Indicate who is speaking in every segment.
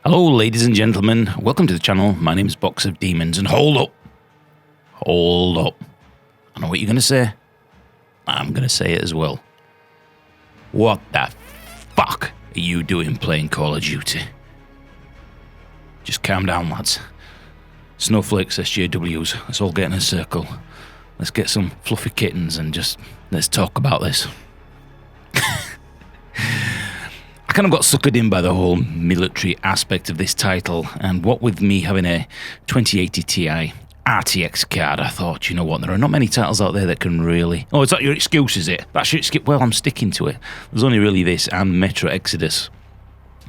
Speaker 1: Hello ladies and gentlemen, welcome to the channel. My name's Box of Demons, and hold up. I know what you're going to say. I'm going to say it as well. What the fuck are you doing playing Call of Duty? Just calm down, lads. Snowflakes, SJWs, let's all get in a circle. Let's get some fluffy kittens and just let's talk about this. I kind of got suckered in by the whole military aspect of this title, and what with me having a 2080 Ti RTX card, I thought, you know what, there are not many titles out there that can really... Oh, is that your excuse, is it? That's your excuse? Well, I'm sticking to it. There's only really this and Metro Exodus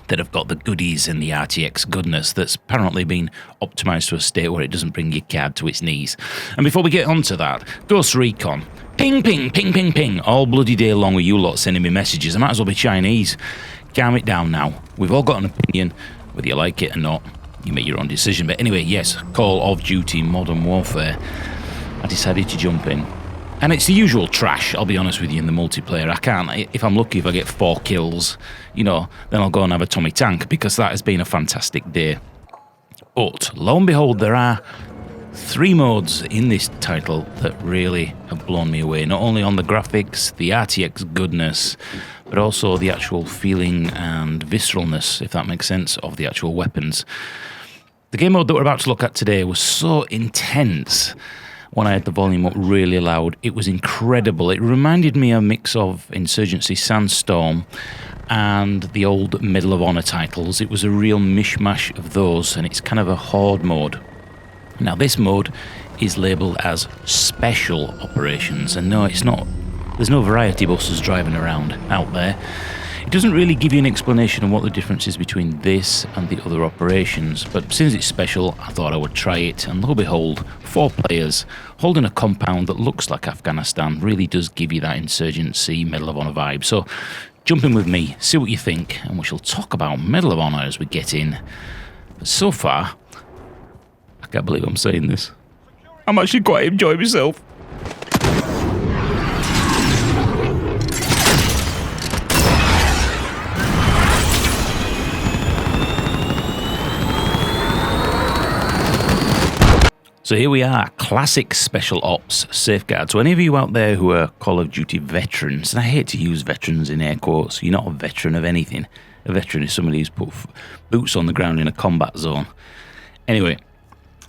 Speaker 1: that have got the goodies and the RTX goodness that's apparently been optimised to a state where it doesn't bring your card to its knees. And before we get onto that, Ghost Recon. Ping, ping, ping, ping, ping. All bloody day long with you lot sending me messages. I might as well be Chinese. Calm it down now. We've all got an opinion, whether you like it or not. You make your own decision. But anyway, yes, Call of Duty Modern Warfare. I decided to jump in. And it's the usual trash, I'll be honest with you, in the multiplayer. I can't, if I'm lucky, if I get 4 kills, you know, then I'll go and have a Tommy Tank, because that has been a fantastic day. But, lo and behold, there are 3 modes in this title that really have blown me away. Not only on the graphics, the RTX goodness, but also the actual feeling and visceralness, if that makes sense, of the actual weapons. The game mode that we're about to look at today was so intense. When I had the volume up really loud, it was incredible. It reminded me a mix of Insurgency Sandstorm and the old Medal of Honor titles. It was a real mishmash of those, and it's kind of a horde mode. Now, this mode is labelled as Special Operations, and no, it's not. There's no variety buses driving around out there. It doesn't really give you an explanation of what the difference is between this and the other operations, but since it's special, I thought I would try it, and lo and behold, 4 players holding a compound that looks like Afghanistan really does give you that Insurgency Medal of Honor vibe. So jump in with me, see what you think, and we shall talk about Medal of Honor as we get in. But so far, I can't believe I'm saying this, I'm actually quite enjoying myself. So here we are, classic special ops safeguard. So any of you out there who are Call of Duty veterans, and I hate to use veterans in air quotes, you're not a veteran of anything. A veteran is somebody who's put boots on the ground in a combat zone. Anyway,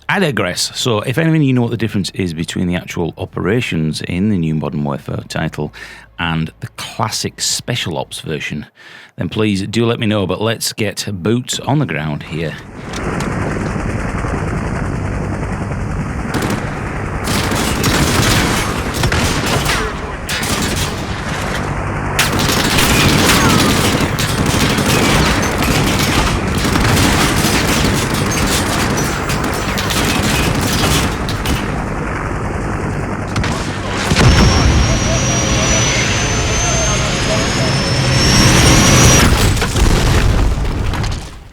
Speaker 1: I digress. So if any of you know what the difference is between the actual operations in the new Modern Warfare title and the classic special ops version, then please do let me know. But let's get boots on the ground here.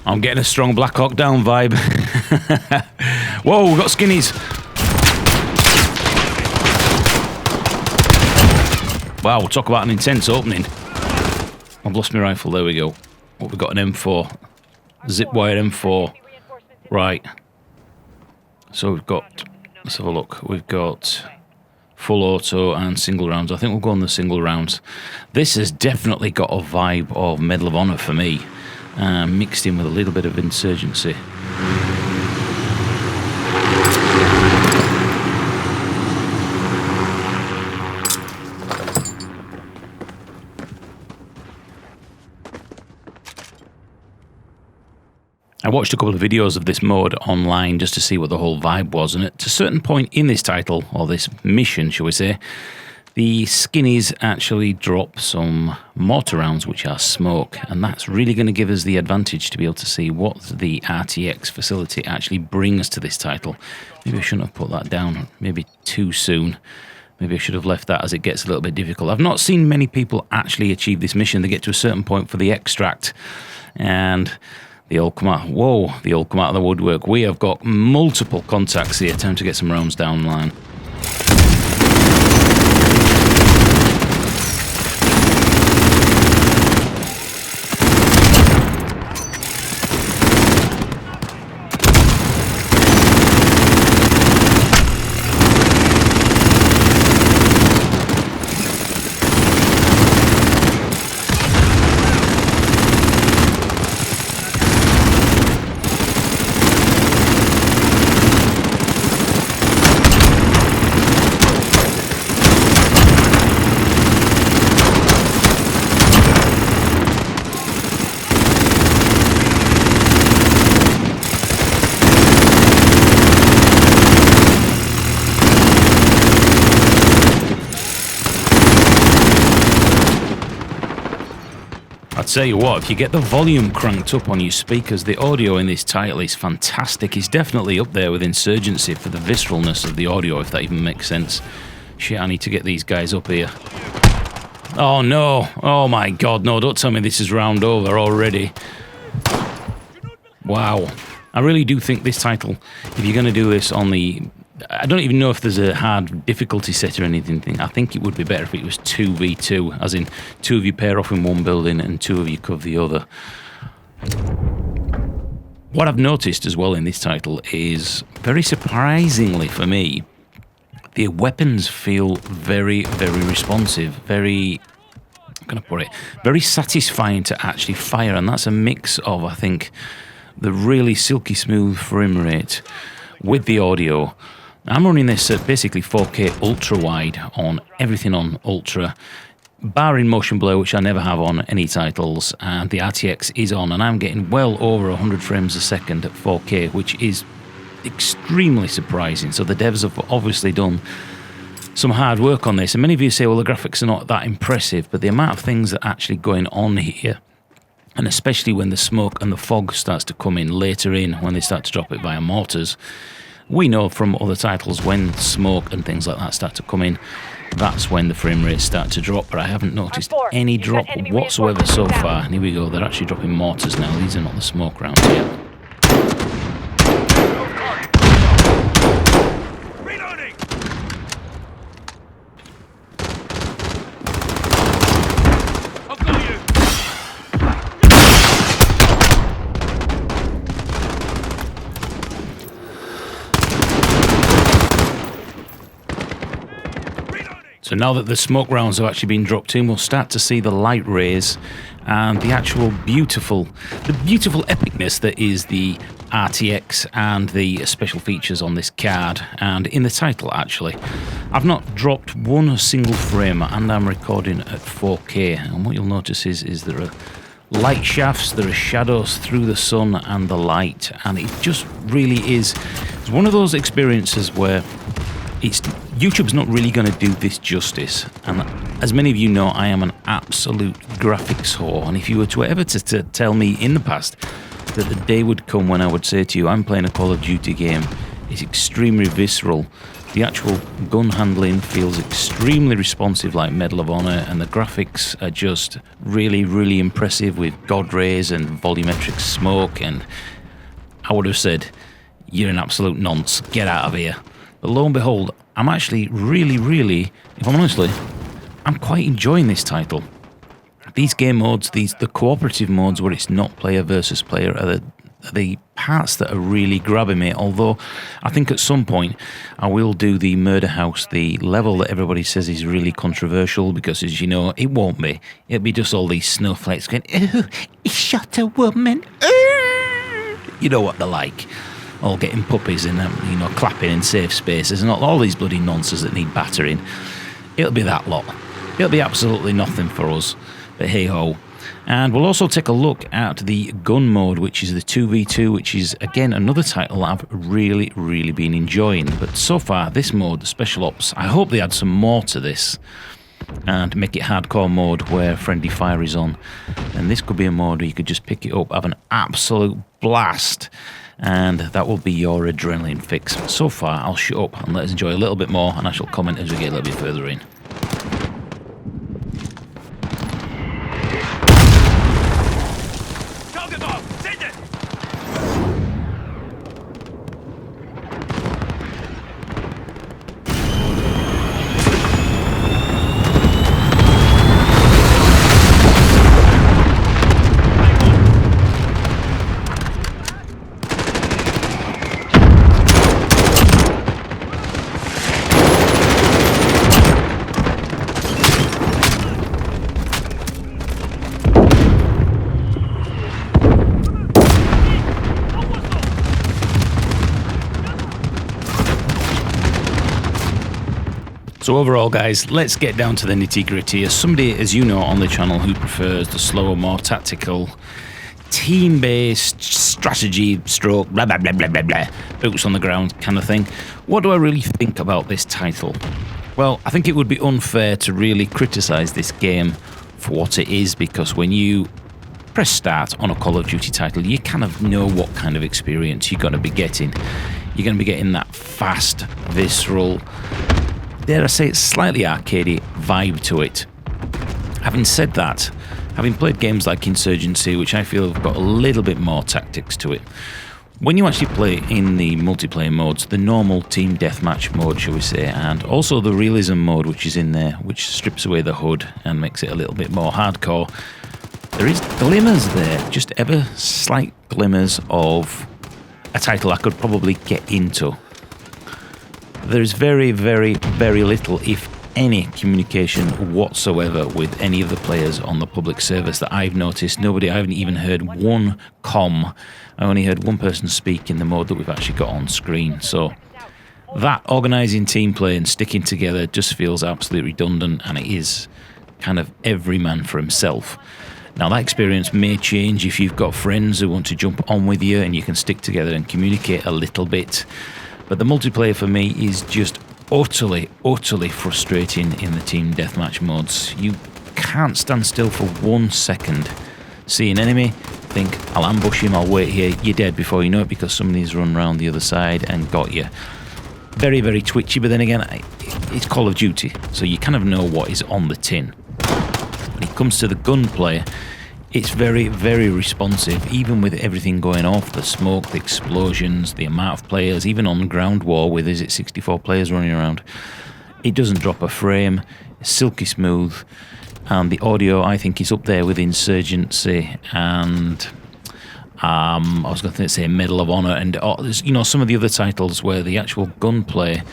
Speaker 1: I'm getting a strong Black Hawk Down vibe. Whoa, we've got skinnies. Wow, talk about an intense opening. I've lost my rifle, there we go. What, we've got an M4. Zip wire M4. Right. So we've got, let's have a look. We've got full auto and single rounds. I think we'll go on the single rounds. This has definitely got a vibe of Medal of Honor for me. Mixed in with a little bit of Insurgency. I watched a couple of videos of this mode online just to see what the whole vibe was, and at a certain point in this title, or this mission, shall we say, the skinnies actually drop some mortar rounds, which are smoke, and that's really going to give us the advantage to be able to see what the RTX facility actually brings to this title. Maybe I shouldn't have put that down, maybe too soon. Maybe I should have left that as it gets a little bit difficult. I've not seen many people actually achieve this mission. They get to a certain point for the extract, and they all come out. Whoa, they all come out of the woodwork. We have got multiple contacts here. Time to get some rounds down the line. tell you what, if you get the volume cranked up on your speakers, the audio in this title is fantastic. It's definitely up there with Insurgency for the visceralness of the audio, if that even makes sense. Shit, I need to get these guys up here. Oh no, oh my god, no, don't tell me this is round over already. Wow. I really do think this title, if you're going to do this on the... I don't even know if there's a hard difficulty set or anything. I think it would be better if it was 2v2, as in 2 of you pair off in one building and 2 of you cover the other. What I've noticed as well in this title is, very surprisingly for me, the weapons feel very, very responsive, very... I'm going to put it... very satisfying to actually fire, and that's a mix of, I think, the really silky smooth frame rate with the audio. I'm running this at basically 4K ultra wide on everything on ultra, barring motion blur, which I never have on any titles, and the RTX is on, and I'm getting well over 100 frames a second at 4K, which is extremely surprising. So the devs have obviously done some hard work on this, and many of you say, well, the graphics are not that impressive, but the amount of things that are actually going on here, and especially when the smoke and the fog starts to come in later in, when they start to drop it via mortars. We know from other titles when smoke and things like that start to come in, that's when the frame rates start to drop, but I haven't noticed any drop whatsoever so far. And here we go, they're actually dropping mortars now. These are not the smoke rounds yet. So now that the smoke rounds have actually been dropped in, we'll start to see the light rays and the actual beautiful epicness that is the RTX and the special features on this card, and in the title actually. I've not dropped one single frame, and I'm recording at 4K, and what you'll notice is there are light shafts, there are shadows through the sun and the light, and it just really is, it's one of those experiences where YouTube's not really going to do this justice, and as many of you know, I am an absolute graphics whore, and if you were to ever to tell me in the past that the day would come when I would say to you, I'm playing a Call of Duty game, it's extremely visceral, the actual gun handling feels extremely responsive like Medal of Honor, and the graphics are just really, really impressive with God rays and volumetric smoke, and I would have said, you're an absolute nonce, get out of here. But lo and behold, I'm actually really, if I'm honestly, I'm quite enjoying this title. These game modes, the cooperative modes where it's not player versus player, are the parts that are really grabbing me. Although I think at some point I will do the Murder House, the level that everybody says is really controversial, because as you know, it won't be. It'll be just all these snowflakes going, "Oh, he shot a woman." You know what they're like. All getting puppies and clapping in safe spaces and all these bloody nonsense that need battering. It'll be that lot. It'll be absolutely nothing for us. But hey ho. And we'll also take a look at the gun mode, which is the 2v2, which is again another title I've really been enjoying. But so far, this mode, the Special Ops, I hope they add some more to this and make it hardcore mode where friendly fire is on. And this could be a mode where you could just pick it up, have an absolute blast, and that will be your adrenaline fix. But so far, I'll shut up and let us enjoy a little bit more, and I shall comment as we get a little bit further in. So overall, guys, let's get down to the nitty-gritty. As somebody, as you know, on the channel who prefers the slower, more tactical, team-based strategy stroke, blah, blah, blah, blah, blah, blah, boots on the ground kind of thing, what do I really think about this title? Well, I think it would be unfair to really criticise this game for what it is, because when you press start on a Call of Duty title, you kind of know what kind of experience you're going to be getting. You're going to be getting that fast, visceral, dare I say, slightly arcadey vibe to it. Having said that, having played games like Insurgency, which I feel have got a little bit more tactics to it, when you actually play in the multiplayer modes, the normal team deathmatch mode, shall we say, and also the realism mode which is in there, which strips away the HUD and makes it a little bit more hardcore, there is glimmers there, just ever slight glimmers of a title I could probably get into. There's very, very, very little, if any, communication whatsoever with any of the players on the public service that I've noticed. I haven't even heard one comm. I only heard one person speak in the mode that we've actually got on screen. So that organising team play and sticking together just feels absolutely redundant, and it is kind of every man for himself. Now that experience may change if you've got friends who want to jump on with you and you can stick together and communicate a little bit. But the multiplayer for me is just utterly frustrating in the team deathmatch modes. You can't stand still for 1 second. See an enemy, think, I'll ambush him, I'll wait here, you're dead before you know it because somebody's run around the other side and got you. Very, very twitchy, but then again, it's Call of Duty, so you kind of know what is on the tin. When it comes to the gunplay, it's very, very responsive, even with everything going off, the smoke, the explosions, the amount of players, even on ground war with, 64 players running around. It doesn't drop a frame, it's silky smooth, and the audio, I think, is up there with Insurgency and I was going to say Medal of Honor and some of the other titles where the actual gunplay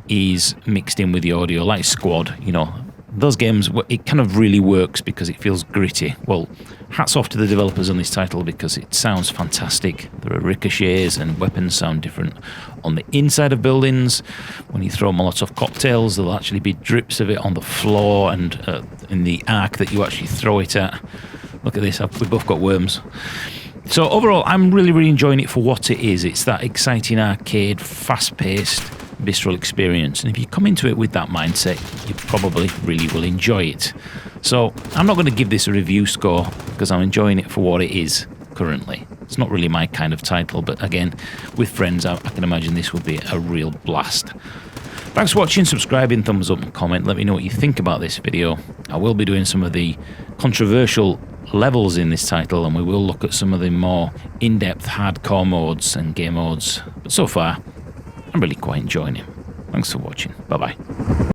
Speaker 1: is mixed in with the audio, like Squad. Those games, it kind of really works because it feels gritty. Well, hats off to the developers on this title because it sounds fantastic. There are ricochets and weapons sound different on the inside of buildings. When you throw Molotov cocktails, there'll actually be drips of it on the floor and in the arc that you actually throw it at. Look at this, we've both got worms. So overall, I'm really, really enjoying it for what it is. It's that exciting arcade, fast-paced, visceral experience, and if you come into it with that mindset, you probably really will enjoy it. So I'm not going to give this a review score because I'm enjoying it for what it is currently. It's not really my kind of title, but again, with friends, I can imagine this would be a real blast. Thanks for watching, subscribing, thumbs up and comment. Let me know what you think about this video. I will be doing some of the controversial levels in this title, and we will look at some of the more in-depth hardcore modes and game modes. But so far, I'm really quite enjoying it. Thanks for watching. Bye-bye.